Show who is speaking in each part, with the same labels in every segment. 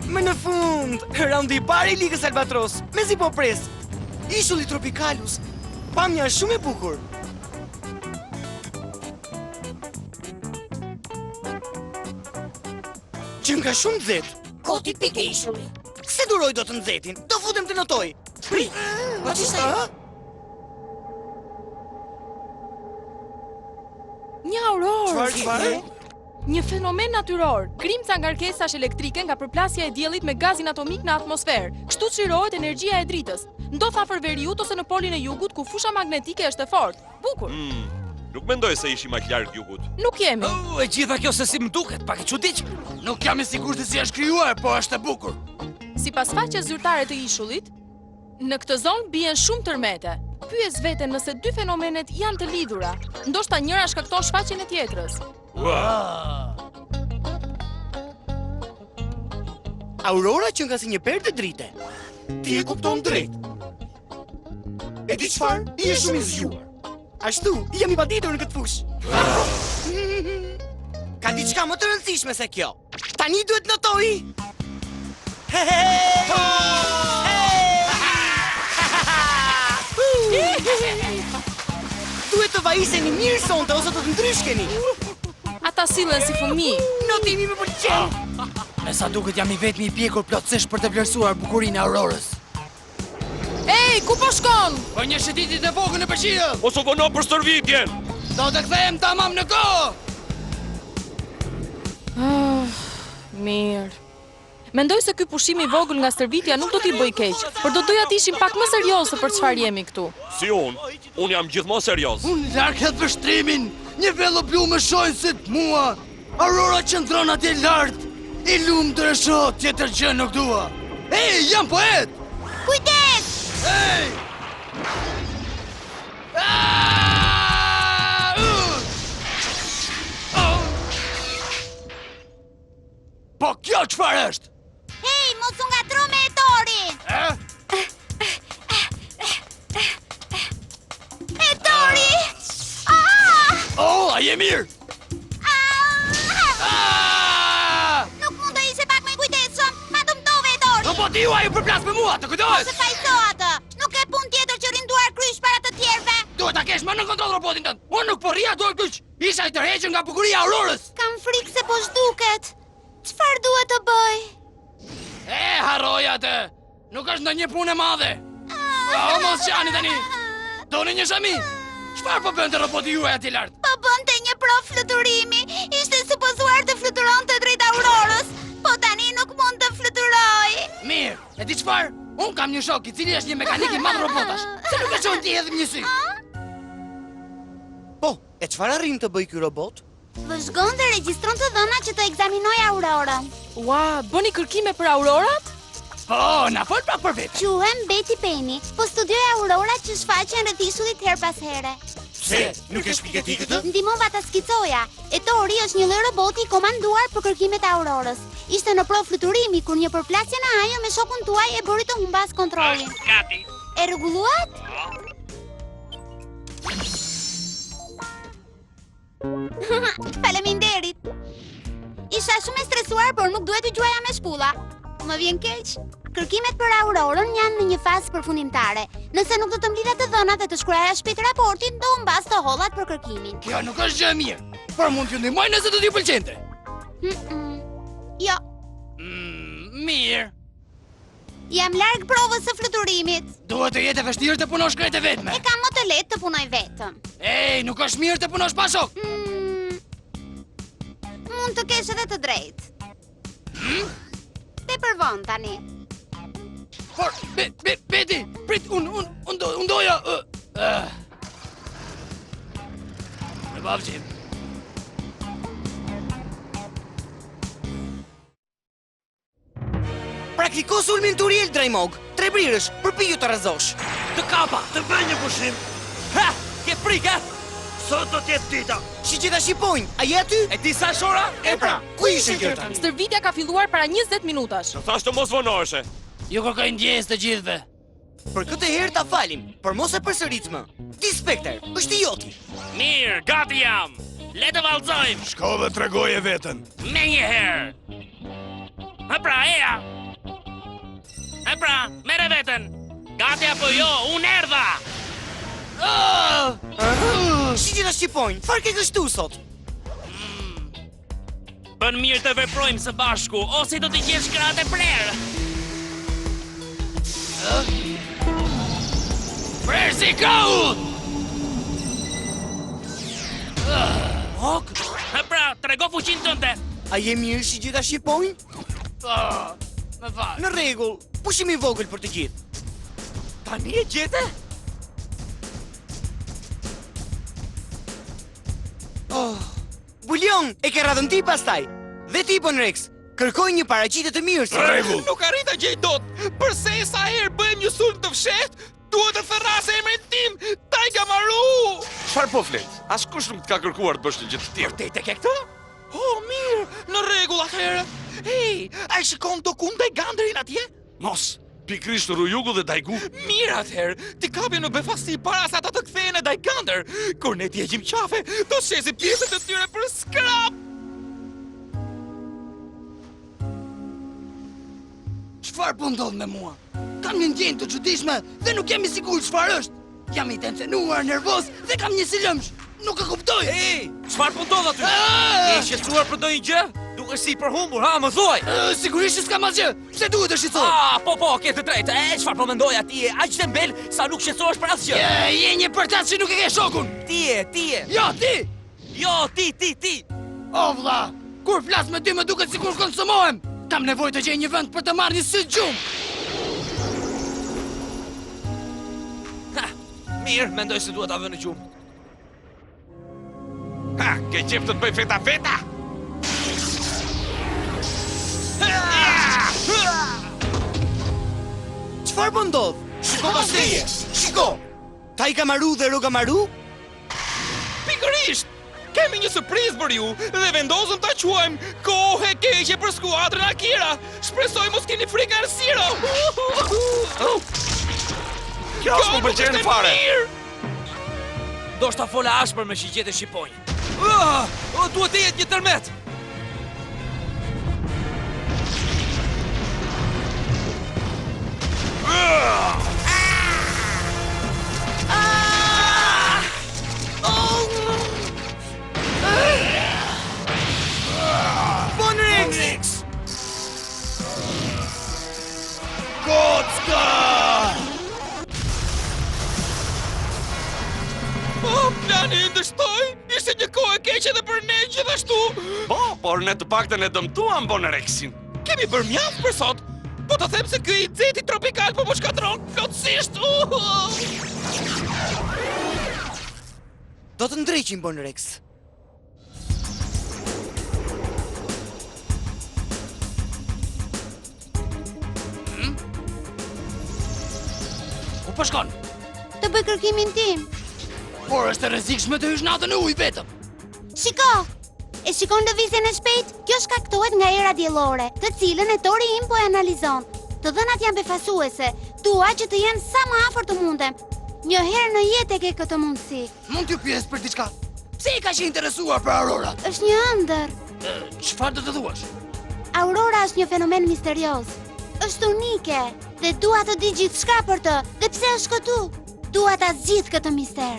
Speaker 1: Më në fund, raundi I parë I Ligës Albatros. Mezi po pres. Ishulli Tropicalus. Pamja është shumë e bukur. Që nga shumë nxehtë.
Speaker 2: Koti pike ishulli.
Speaker 1: Se duroj do të nxehtin. Do futem të notoj.
Speaker 2: Prit, po ç'ishte?
Speaker 3: Një aurorë.
Speaker 1: Çfarë?
Speaker 3: Një fenomen natyror, krimca nga ngarkesash elektrike nga përplasja e diellit me gazin atomik në atmosferë. Kështu çlirohet energjia e dritës. Ndodh afër veriut ose në polin e jugut ku fusha magnetike është e fortë. Bukur.
Speaker 4: Nuk mendoj se ishim aq larg jugut.
Speaker 3: Nuk jemi.
Speaker 5: E gjitha kjo se si më duket, pak e çuditshme. Nuk jam I sigurt se si është krijuar, po është e bukur.
Speaker 3: Sipas faqes zyrtare të ishullit, në këtë zonë bien shumë tërmete. Pyes veten nëse dy fenomenet janë të lidhura. Ndoshta njëra shkakton shfaqjen e tjetrës.
Speaker 1: Aurora që nga si një perë të drite. Ti e kupton drejt. E di çfarë? I je shumë I zgjuar. Ashtu, jam I paditur në këtë fushë. Ka diçka më të rëndësishme se kjo. Tani duhet notoj. Duhet të vajiseni mirë sonte ose do të ndryshkeni.
Speaker 3: Ata sillen si fëmijë.
Speaker 1: Notimi më pëlqen.
Speaker 5: Me sa duket jam I vetmi I pjekur plotësisht për të vlerësuar bukurinë e Aurorës.
Speaker 3: Ej, ku po shkon?
Speaker 5: Po një shëtitit e vogël në përqiell.
Speaker 4: Mos u vono për stërvitjen.
Speaker 5: Do të kthehem tamam në kohë.
Speaker 3: Mirë. Mendoj se ky pushim I vogël nga stërvitja nuk do t'i bëj keq, por do doja të ishim pak më serioze për çfarë jemi këtu.
Speaker 4: Si unë jam gjithmonë serioz.
Speaker 5: Unë larg het vështrimin. Një vello blu më shojnë si të mua. Aurora qëndron atje lart. I lumtur e shoh, tjetër gjë nuk dua. Ej, jam poet.
Speaker 2: Kujdes!
Speaker 5: Ej! Po kjo çfarë është?
Speaker 2: Hej, mos u ngatro me Etorin! Etori!
Speaker 5: Oh, a je mirë?
Speaker 2: Nuk mund të ishe pak me kujdesshëm, ma dëmtove Etori!
Speaker 5: Roboti juaj ju përplas me mua, të kujtohesh?
Speaker 2: Se pajso atë! Nuk e pun tjetër që rinduar kryq para të tjerëve!
Speaker 5: Duhet ta kesh më në kontroll robotin tënd. Unë nuk po rria duar kryq. Isha I tërhequr nga bukuria e Aurorës.
Speaker 2: Kam frikë se po zhduket. Çfarë duhet të bëj?
Speaker 5: Harroj atë. Nuk është ndonjë punë e madhe. Mos qani tani. Doni një shami? Çfarë po bënte roboti juaj atje lart?
Speaker 2: Po bënte një prov fluturimi. Ishte supozuar të fluturonte drejt Aurorës, po tani nuk mund të fluturoj.
Speaker 5: Mirë, e di çfarë? Unë kam një shok I cili është një mekanik I madh robotash. Se nuk e çon ti edhe një sy.
Speaker 1: Po, e çfarë arrin të bëj ky robot?
Speaker 2: Vëzhgon dhe regjistron të dhënat që të ekzaminoj Aurorën.
Speaker 3: Ua, bëni kërkime për Aurorat?
Speaker 5: Po, na fol pak për vetë.
Speaker 2: Quhem Betty Penny, po studioj Aurorat që shfaqen rreth ishullit her pas here.
Speaker 1: Se, nuk e shpike ti këtë?
Speaker 2: Ndihmova ta skicoja. Etori është një lloj roboti I komanduar për kërkimet e Aurorës. Ishte në provë fluturimi kur një përplasje në ajër me shokun tuaj e bëri të humbas kontrollin.
Speaker 4: Gati.
Speaker 2: E rregulluat? Faleminderit. Isha shumë e stresuar, por nuk duhet të gjuaja me shpulla. Më vjen keq. Kërkimet për Aurorën janë në një fazë përfundimtare. Nëse nuk do të mblidha të dhënat dhe të shkruaja shpejt raportin, do humbas të hollat për kërkimin.
Speaker 5: Kjo nuk është gjë e mirë. Por mund t'ju ndihmoj nëse do t'ju pëlqente.
Speaker 2: Jo,
Speaker 5: Mirë.
Speaker 2: jam larg provës së fluturimit.
Speaker 5: Duhet të jetë e vështirë të punosh krejt e vetme.
Speaker 2: E kam më të lehtë të punoj vetëm.
Speaker 5: Ej, nuk është mirë të punosh pa shok.
Speaker 2: Mund të kesh edhe të drejtë. Tepër vonë tani.
Speaker 5: Por, Betty, prit, unë doja... Në babqim.
Speaker 1: Praktiko sulmin Turiel Drejmog. 3 brirësh, përpiju të rrezosh.
Speaker 5: Të kapa, të bëj një pushim. Ha, ke frikë,
Speaker 6: Sot do t'jetë dita.
Speaker 1: Shqita shqipojnë, a je aty?
Speaker 5: E di sa shora?
Speaker 1: E pra, ku ishe kjo tani?
Speaker 3: Stërvitja ka filluar para 20 minutash.
Speaker 4: Të thash të mos vonoheshe.
Speaker 5: Ju kërkoj ndjes të gjithëve.
Speaker 1: Për këtë herë ta falim, por mos e përsërit më. Ti Spekter, është I joti.
Speaker 6: Mirë, gati jam. Le të vallëzojmë.
Speaker 7: Shko dhe tregoje veten.
Speaker 6: Me një herë. Ha pra, eja. E pra, mere veten. Gati apo jo, unë erdha.
Speaker 1: Si që ta shqipojnë, farë ke kështu sot?
Speaker 6: Bën mirë të veprojmë së bashku, ose do t'i gjesh gratë e prerë.
Speaker 5: Prerë si kaut!
Speaker 1: Ok,
Speaker 6: E pra, trego fuqin tënde.
Speaker 1: a je mirë si që ta shqipojnë?
Speaker 5: Me falë.
Speaker 1: Në rregull, pushim i vogël për të gjithë. Tani e gjete? Bulion, e ke radhën ti pastaj. Dhe ti, Bonrex, kërkoj një paraqitje të mirë.
Speaker 4: Rregull.
Speaker 7: Nuk arrita gjej dot. Përse sa herë bëjmë një sulm të fshehtë, duhet të therrasë emrin tim, Taiga Maru.
Speaker 4: Çfarë po flet? Askush nuk të ka kërkuar të bësh një gjë të tillë.
Speaker 7: Vërtet e ke këtë? Oh, mirë, në rregull atëherë. Hey, a e shikon dokun Daiganderin atje?
Speaker 4: Mos, pikrisht Rujugu dhe Daigu.
Speaker 7: Mirë atëherë, ti kapi në befasi para se ata të kthehen në Daigander. Kur ne t'i heqim qafe, do shesim pjesët e tyre për skrap.
Speaker 5: Çfarë po ndodh me mua? Kam një ndjenjë të çuditshme dhe nuk jam i sigurt çfarë është. Jam i tensionuar, nervoz dhe kam një silëmsh. Nuk e kuptoj.
Speaker 8: Ej, çfarë po ndodh aty?
Speaker 5: Ah!
Speaker 8: Je shqetësuar për ndonjë gjë? Dukesh si i përhumbur, ha, më thuaj.
Speaker 5: Sigurisht që s'kam asgjë. Pse duhet të shqetësoj?
Speaker 8: Po, ke të drejtë. Çfarë po mendoj aty? Aq tembel sa nuk shqetësohesh për asgjë.
Speaker 5: Je një përtat që nuk e ke shokun.
Speaker 8: Ti je.
Speaker 5: Jo, ti.
Speaker 8: Jo, ti.
Speaker 5: O vlla, kur flas me ty më duket sikur konsumohem. Kam nevojë të gjej një vend për të marrë një syt gjumë.
Speaker 8: Mirë, mendoj se duhet ta vë në gjumë.
Speaker 4: Ha, ke qef të të bëj feta?
Speaker 1: Çfarë po ndodh? Shiko pastaj. Shiko. Taiga Maru dhe Roga Maru?
Speaker 7: Pikërisht! Kemi një surprizë për ju dhe vendosëm ta quajmë kohë e keqe për skuadrën Akira. Shpresoj mos keni frikë Arsiro.
Speaker 4: Kjo s'më pëlqen fare.
Speaker 8: Do shta fola ashpër me shigjet e shqiponjë. Duhet të jetë një tërmet.
Speaker 1: Bonrex!
Speaker 5: Kocka!
Speaker 7: Plani i ndështoj, ishte një kohë e keqe dhe për ne gjithashtu.
Speaker 4: Po, por ne të paktën e dëmtuam Bonrexin.
Speaker 7: Kemi bërë mjaft për sot. Po të them se ky i xeti tropikal po shkatron plotësisht.
Speaker 1: Do të ndreqim, Bonrex.
Speaker 5: Ku po shkon?
Speaker 2: Të bëj kërkimin tim.
Speaker 5: Por është e rrezikshme të hysh natën në ujë vetëm.
Speaker 2: Shiko! E shikon lëvizjen e shpejt? Kjo shkaktohet nga era diellore, të cilën e tori im po e analizon. Të dhënat janë befasuese, dua që të jenë sa më afër të mundem. Një herë në jetë e ke këtë mundësi.
Speaker 5: Mund t'ju pyes për diçka? Pse i ka qenë interesuar për Aurorat?
Speaker 2: Është një ëndër.
Speaker 5: Çfarë do të thuash?
Speaker 2: Aurora është një fenomen misterioz. Është unike dhe dua të di gjithçka për të. Dhe pse është këtu? Dua ta zgjidh këtë mister.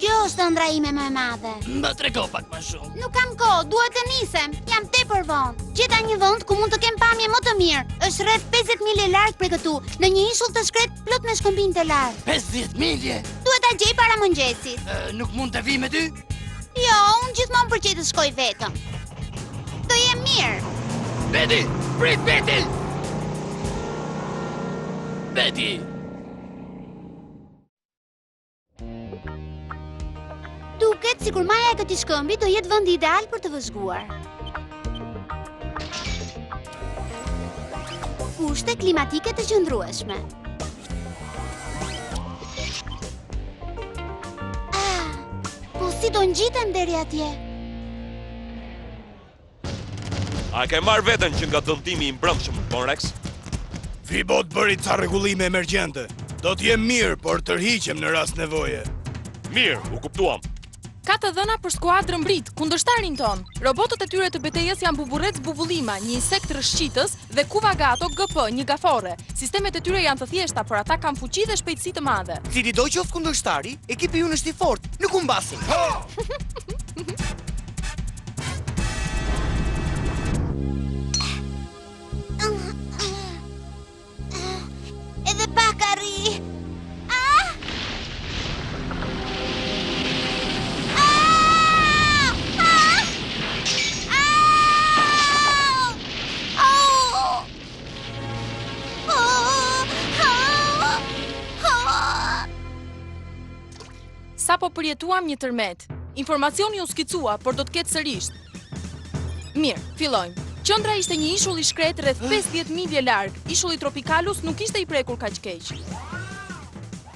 Speaker 2: Kjo është ëndra ime më e madhe.
Speaker 5: Më trego pak më shumë.
Speaker 2: Nuk kam kohë, duhet të nisem. Jam tepër vonë. Gjeta një vend ku mund të kem pamje më të mirë. Është rreth 50 milje larg prej këtu, në një ishull të shkret plot me shkëmbinj të lartë.
Speaker 5: 50 milje?
Speaker 2: Duhet ta gjej para mëngjesit.
Speaker 5: Nuk mund të vi me ty?
Speaker 2: Jo, unë gjithmonë përqej të shkoj vetëm. Do jem mirë.
Speaker 5: Betty! Prit, Betty! Betty!
Speaker 2: Duket sikur maja e këtij shkëmbi do jetë vendi ideal për të vëzhguar. Kushte klimatike të qëndrueshme. Po si do ngjiten deri atje?
Speaker 4: A ke marrë veten që nga dëmtimi i mbrëmshëm, Bonrex?
Speaker 9: Vibot bëri ca rregullime emergjente. Do t'jem mirë, por tërhiqem në rast nevoje.
Speaker 4: Mirë, u kuptuam.
Speaker 3: Ka të dhëna për skuadrën Brit, kundërshtarin ton. Robotët e tyre të betejës janë Buburrec bubullima, një insekt rrshqitës, dhe Kuvagato GP, një gafore. Sistemet e tyre janë të thjeshta, por ata kanë fuqi dhe shpejtësi të madhe.
Speaker 1: Cili do qoftë kundërshtari, ekipi ju është i fortë, nuk u mbasin.
Speaker 2: Edhe pak arri.
Speaker 3: Sa po përjetuam një tërmet. Informacioni u skicua, por do të ketë sërish. Mirë, fillojmë. Qendra ishte një ishull i shkret rreth 50 milje larg. Ishulli Tropicalus nuk ishte i prekur kaq keq.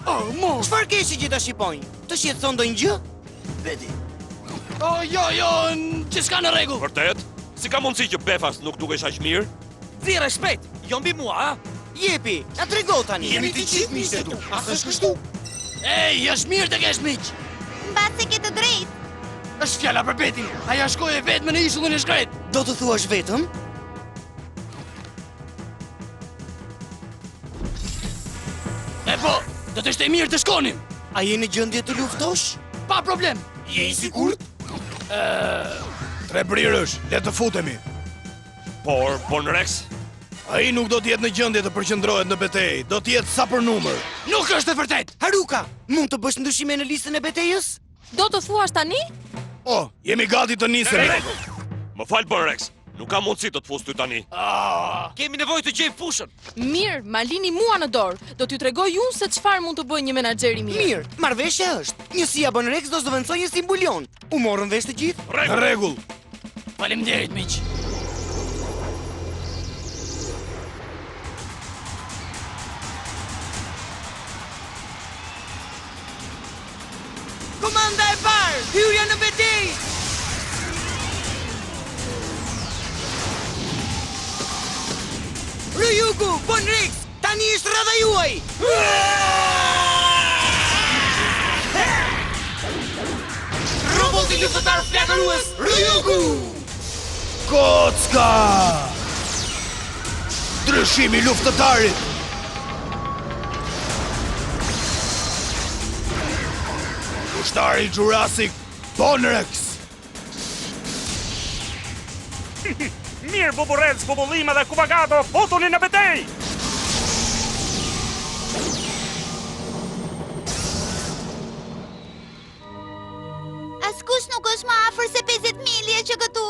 Speaker 1: Oh, mo! Çfarë ke si gjitha shqipojnë? Të shqetëson ndonjë gjë?
Speaker 5: Beti. Oh, jo, që s'ka në rregull.
Speaker 4: Vërtet? Si ka mundësi që Befas nuk dukesh aq mirë?
Speaker 8: Thirrë shpejt, jo mbi mua, a?
Speaker 1: Jepi, na trego tani.
Speaker 9: Jemi të gjithë miqtë tu. A s'është kështu?
Speaker 5: Ej, është mirë të kesh miq.
Speaker 2: Mbas se ke të drejtë.
Speaker 5: Është fjala për Betin. Aja shkoi vetëm në ishullin e shkret.
Speaker 1: Do të thuash vetëm?
Speaker 5: E po, do të ishte mirë të shkonim.
Speaker 1: A je në gjendje të luftosh?
Speaker 5: Pa problem.
Speaker 9: Je i sigurt? Tre brirësh, le të futemi.
Speaker 4: Por Bonrex,
Speaker 9: Ai nuk do të jetë në gjendje të përqendrohet në betejë, do të jetë sa për numër.
Speaker 5: Nuk është e vërtet.
Speaker 1: Haruka, mund të bësh ndryshime në listën e betejës?
Speaker 3: Do të thuash tani?
Speaker 9: Oh, jemi gati të nisemi.
Speaker 4: më fal Bonrex, nuk ka mundësi të të fus ty tani.
Speaker 8: Kemi nevojë të gjejmë fushën.
Speaker 3: Mirë, ma lini mua në dorë. Do t'ju tregoj unë se çfarë mund të bëjë një menaxher i mirë.
Speaker 1: Mirë, marrëveshja është. Njësia Bonrex do zëvendësojë si mbulion. U morën vesh të gjithë?
Speaker 9: Në rregull.
Speaker 5: Faleminderit miq.
Speaker 1: Komanda e parë, hyrja në betejë. Ryugu, Bonrex, tani është rradha juaj.
Speaker 7: Roboti luftëtar flakërues,
Speaker 1: Ryugu!
Speaker 9: Kocka! Ndryshimi i luftëtarit. Ushtari Jurassic Bonrex.
Speaker 10: Mirë, Buburrec, bubullima dhe Kuvagato, futuni në betejë!
Speaker 2: Askush nuk është më afër se 50 milje që këtu.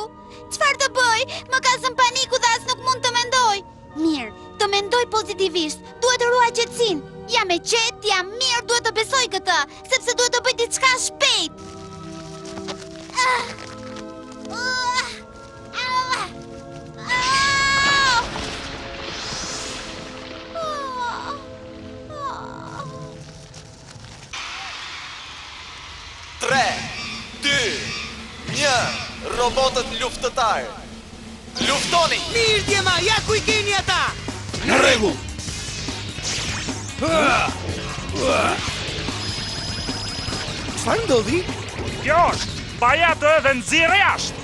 Speaker 2: Çfarë të bëj? Më ka zënë paniku dhe as nuk mund të mendoj. Mirë, të mendoj pozitivisht. Duhet të ruaj qetësinë. Jam e qetë, jam mirë, duhet të besoj këtë, sepse duhet të bëj diçka shpejt.
Speaker 8: Robotët luftëtar. Luftoni!
Speaker 1: Mirë djema, ja ku I keni ata!
Speaker 9: Në rregull.
Speaker 1: Çfarë ndodhi?
Speaker 10: Kjo është, baja të edhe nxirë jashtë!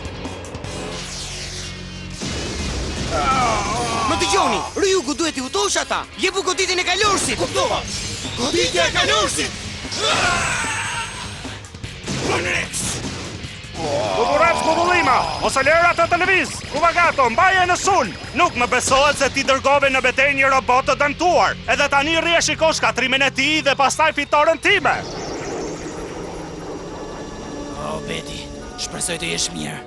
Speaker 1: Më dëgjoni, Ryugu duhet I utosh ata. Jepu goditin e kalorësit.
Speaker 9: Kuptova. Goditja e kalorësit. Bonrex.
Speaker 10: Buburrec, bubullima, ose lëra të televiz! Kuvagato, mbaje në sul! Nuk më besohet se ti dërgove në betejë një robot të dëmtuar. Edhe tani rri e shikosh shkatrimin e tij dhe pastaj fitoren time.
Speaker 5: Oh, Beti, shpresoj të jesh mirë.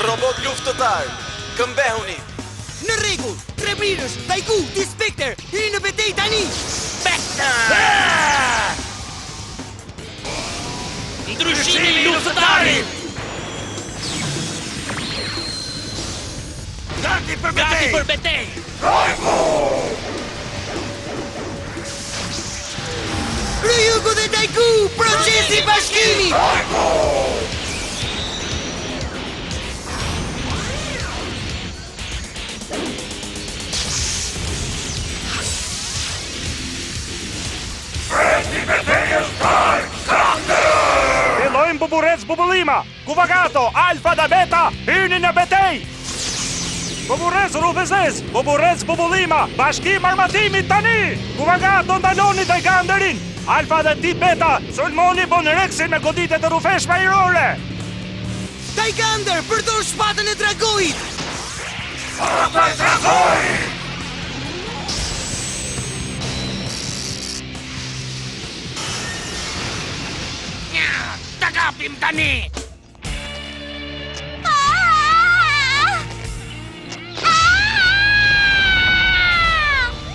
Speaker 8: Robot luftëtar, këmbehuni!
Speaker 1: Në rregull, tre brirësh, Daiku, Dispector, hyri në betejë tani.
Speaker 8: Ndryshimi I luftëtarit!
Speaker 10: Gati për
Speaker 8: Gati për betejë!
Speaker 1: Ryugu dhe Daiku, procesi bashkimi.
Speaker 10: Buburrec Bubullima, Kuvagato, Alfa dhe Beta, hyni në betej! Buburrec Rufezez, Buburrec Bubullima, bashkim armatimit tani! Kuvagato ndaloni Dajganderin, Alfa dhe Ti Beta, sulmoni Bonrexin me goditet të rufeshme ajrore!
Speaker 5: Dajgander, përdor shpatën e dragojit!
Speaker 6: Ta kapim tani!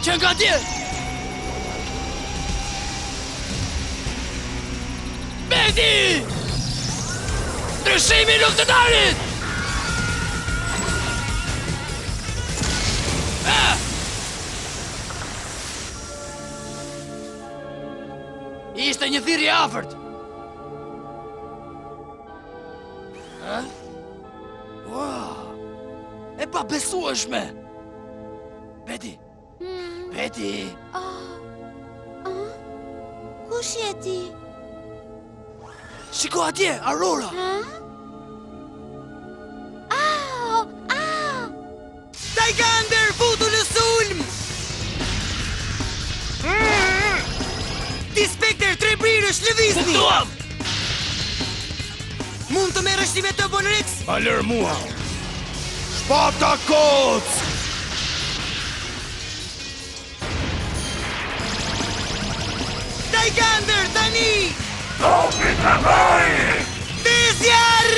Speaker 5: Që nga tje! Beti! Ndryshimi luftëtarit! Ishte një thirrje afërt. Wow! E pa besueshme! Beti! Beti!
Speaker 2: Kush je ti?
Speaker 5: Shiko atje, Aurora! Dajgander, futu në sulm! Dispekter, 3 brirësh, lëvizni!
Speaker 6: Kuptuam!
Speaker 5: Mund të merresh ti me të Bonrex?
Speaker 9: Ma lër mua! Shpata koc!
Speaker 5: Dajgander, tani!
Speaker 10: Topi të bëj!
Speaker 5: Desjar!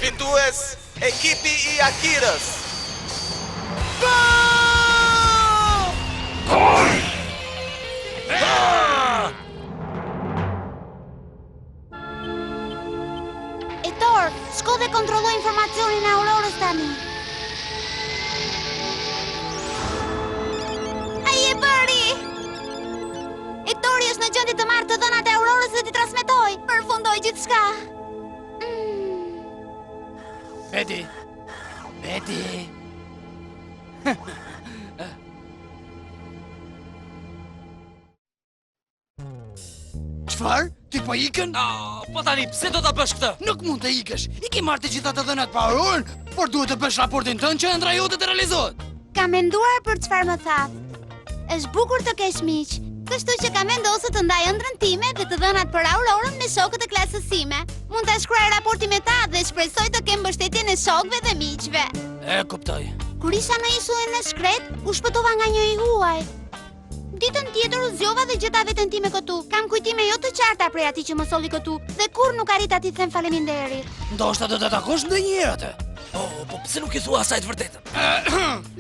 Speaker 11: Fitues, ekipi I Akirës.
Speaker 2: Etor, shko dhe kontrollo informacionin e Aurorës tani. Ai e bëri! Etori është në gjendje të marrë të dhënat e Aurorës dhe t'i transmetoj. Përfundoi gjithçka.
Speaker 5: Beti! Beti! Çfarë? Ti po ikën?
Speaker 8: Po tani, pse do ta bësh këtë?
Speaker 5: Nuk mund të ikësh. I ke marrë të gjitha të dhënat pa Aurorën, por duhet të bësh raportin tënd që ëndra jote të realizohet.
Speaker 2: Kam menduar për çfarë më thatë. Është bukur të kesh miq, kështu që kam vendosur të ndaj ëndrrën time dhe të dhënat për Aurorën me shokët e klasës sime. Mund ta shkruaj raportin me ta dhe shpresoj të kem mbështetjen e shokëve dhe miqve.
Speaker 5: E kuptoj.
Speaker 2: Kur isha në isullin e shkret, u shpëtova nga një i huaj. Ditën tjetër u zgjova dhe gjeta veten time këtu. Kam kujtime jo të qarta prej atij që më solli këtu dhe kur nuk arrita t'i them faleminderit.
Speaker 5: Ndoshta do të takosh ndonjëherë atë.
Speaker 8: Po pse nuk I thua asaj të vërtetën?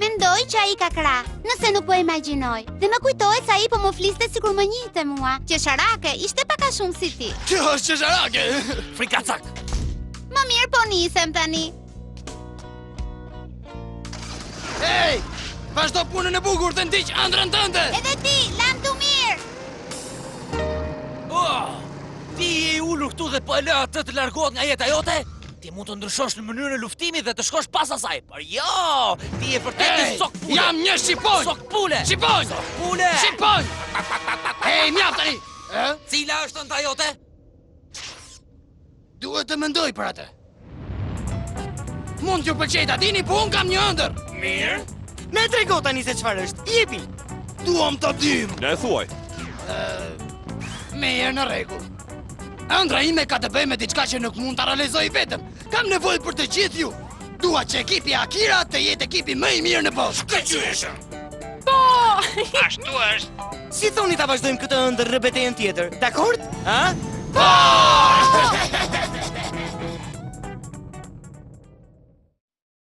Speaker 2: Mendoj që ai ka krah, nëse nuk po imagjinoj. Dhe më kujtohet se ai po më fliste sikur më njihte mua. Qesharake, ishte pak a shumë si ti.
Speaker 5: Kjo është qesharake.
Speaker 8: Frikacak.
Speaker 2: Më mirë po nisem tani.
Speaker 5: Hey! Vazhdo punën e bukur të ndiq ëndrrën tënde.
Speaker 2: Edhe ti, lam tu mirë.
Speaker 8: Ti je I ulur këtu dhe po e lë atë të largohet nga jeta jote? Ti mund të ndryshosh në mënyrën e luftimit dhe të shkosh pas asaj. Por jo, ti je vërtet një sok pule.
Speaker 5: Jam një shqiponj.
Speaker 8: Sok pule.
Speaker 5: Shqiponj.
Speaker 8: Sok pule.
Speaker 5: Shqiponj. Hey, mjaft tani.
Speaker 8: Cila është ëndra jote?
Speaker 5: Duhet të mendoj për atë. Mund t'ju pëlqej ta dini, po unë kam një ëndër.
Speaker 1: Mirë. Na trego tani se çfarë është. Jepi.
Speaker 9: Duam ta dim.
Speaker 4: Ne thuaj.
Speaker 5: Mirë, në rregull. Ëndra ime ka të bëjë me diçka që nuk mund ta realizoj vetëm. Kam nevojë për të gjithë ju. Dua që ekipi Akira të jetë ekipi më I mirë në botë.
Speaker 9: Këqyeshëm.
Speaker 3: Po!
Speaker 6: Ashtu është.
Speaker 1: Si thoni ta vazhdojmë këtë ëndër në betejën tjetër? Dakord? Ha?
Speaker 5: Po!